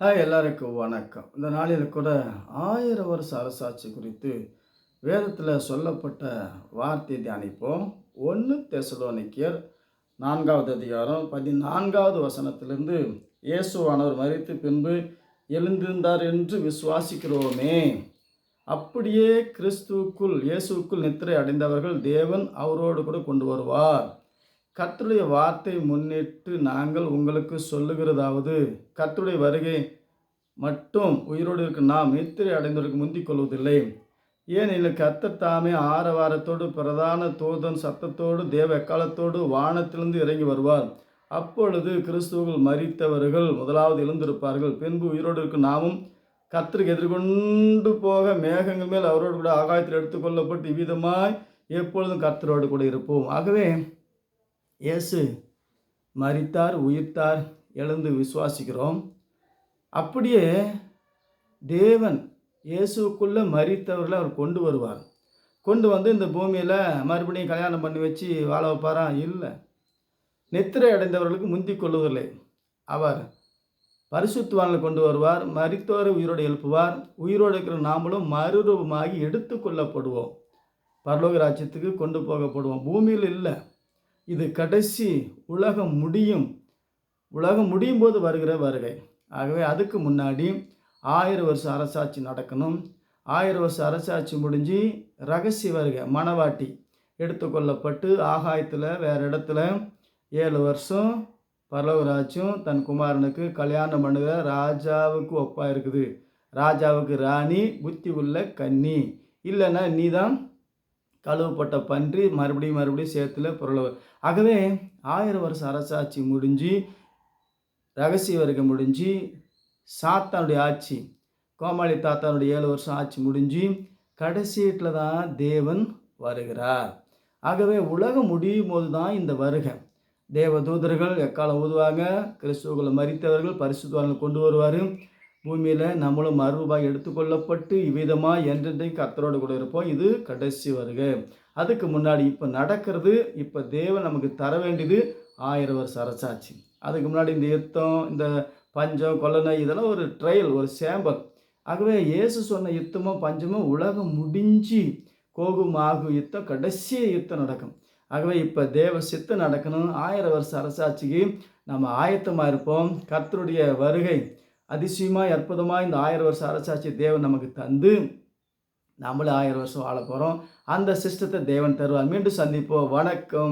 எல்லாருக்கும் வணக்கம். இந்த நாளில் கூட 1000 வருஷ அரசாட்சி குறித்து வேதத்தில் சொல்லப்பட்ட வார்த்தை தியானிப்போம். 1 தெசலோனிக்கேயர் 4வது அதிகாரம் 14வது வசனத்திலிருந்து, இயேசுவானவர் மரித்து பின்பு எழுந்திருந்தார் என்று விசுவாசிக்கிறோமே, அப்படியே கிறிஸ்துவுக்குள் இயேசுவுக்குள் நித்திரை அடைந்தவர்கள் தேவன் அவரோடு கூட கொண்டு வருவார். கர்த்தருடைய வார்த்தை முன்னிட்டு நாங்கள் உங்களுக்கு சொல்லுகிறதாவது, கர்த்தருடைய வருகை மட்டும் உயிரோடு இருக்க நாம் நித்திரை அடைந்தவருக்கு முந்திக் கொள்வதில்லை. ஏனெனில் கர்த்தர் தாமே ஆரவாரத்தோடு பிரதான தூதன் சத்தத்தோடு தேவ எக்காலத்தோடு வானத்திலிருந்து இறங்கி வருவார். அப்பொழுது கிறிஸ்துவுக்குள் மரித்தவர்கள் முதலாவது எழுந்திருப்பார்கள். பின்பு உயிரோடு இருக்கும் நாமும் கர்த்தருக்கு எதிர்கொண்டு போக மேகங்கள் மேல் அவரோடு கூட ஆகாயத்தில் எடுத்துக்கொள்ளப்பட்டு இவ்விதமாய் எப்பொழுதும் கர்த்தரோடு கூட இருப்போம். ஆகவே இயேசு மரித்தார், உயிர்த்தார், எழுந்து விசுவாசிக்கிறோம். அப்படியே தேவன் இயேசுக்குள்ளே மரித்தவர்களை அவர் கொண்டு வருவார். கொண்டு வந்து இந்த பூமியில் மறுபடியும் கல்யாணம் பண்ணி வச்சு வாழ வைப்பாரா? இல்லை. நித்திரை அடைந்தவர்களுக்கு முந்திக் கொள்வதில்லை. அவர் பரிசுத்தவான்களை கொண்டு வருவார். மரித்தோரை உயிரோடு எழுப்புவார். உயிரோடு இருக்கிற நாமளும் மறுரூபமாகி எடுத்து கொள்ளப்படுவோம். பரலோக ராஜ்யத்துக்கு கொண்டு போகப்படுவோம். பூமியில் இல்லை. இது கடைசி உலகம் முடியும் போது வருகிற வருகை. ஆகவே அதுக்கு முன்னாடி 1000 வருஷ அரசாட்சி நடக்கணும். 1000 வருஷ அரசாட்சி முடிஞ்சு ரகசிய வருகை, மணவாட்டி எடுத்துக்கொள்ளப்பட்டு ஆகாயத்தில் வேறு இடத்துல 7 வருஷம் பரலோக ராஜ்யம் தன் குமாரனுக்கு கல்யாணம் பண்ணுகிற ராஜாவுக்கு ஒப்பாக இருக்குது. ராஜாவுக்கு ராணி, புத்தி உள்ள கன்னி. இல்லைன்னா நீ தான் கழுவப்பட்ட பன்றி, மறுபடியும் சேர்த்துல பொருளவர். ஆகவே 1000 வருஷம் அரசாட்சி முடிஞ்சு ரகசிய வருகை முடிஞ்சு சாத்தானுடைய ஆட்சி, கோமாளி தாத்தானுடைய 7 வருஷம் ஆட்சி முடிஞ்சு கடைசியில் தான் தேவன் வருகிறார். ஆகவே உலகம் முடியும் போது தான் இந்த வருகை. தேவ தூதர்கள் எக்காலம் ஊதுவாங்க. கிறிஸ்துவுக்குள்ள மரித்தவர்கள் பரிசுத்தவான்கள் கொண்டு வருவார். பூமியில் நம்மளும் மறுரூபாய் எடுத்துக்கொள்ளப்பட்டு இவ்விதமாக என்றென்றைக்கு கர்த்தரோடு கூட இருப்போம். இது கடைசி வருகை. அதுக்கு முன்னாடி இப்போ நடக்கிறது, இப்போ தேவன் நமக்கு தர வேண்டியது 1000 வருஷ அரசாட்சி. அதுக்கு முன்னாடி இந்த யுத்தம், இந்த பஞ்சம், கொள்ளனை, இதெல்லாம் ஒரு ட்ரையல், ஒரு சேம்பல். ஆகவே இயேசு சொன்ன யுத்தமும் பஞ்சமும் உலகம் முடிஞ்சு கோகு யுத்தம், கடைசி யுத்தம் நடக்கும். ஆகவே இப்போ தேவ சித்தம் நடக்கணும். 1000 வருஷ அரசாட்சிக்கு நம்ம ஆயத்தமாக இருப்போம். கர்த்தருடைய வருகை அதிசயமாய் அற்புதமாக இந்த 1000 வருஷ அரசாட்சி தேவன் நமக்கு தந்து நம்மளே 1000 வருஷம் வாழ போகிறோம். அந்த சிஸ்டத்தை தேவன் தருவார். மீண்டும் சந்திப்போம். வணக்கம்.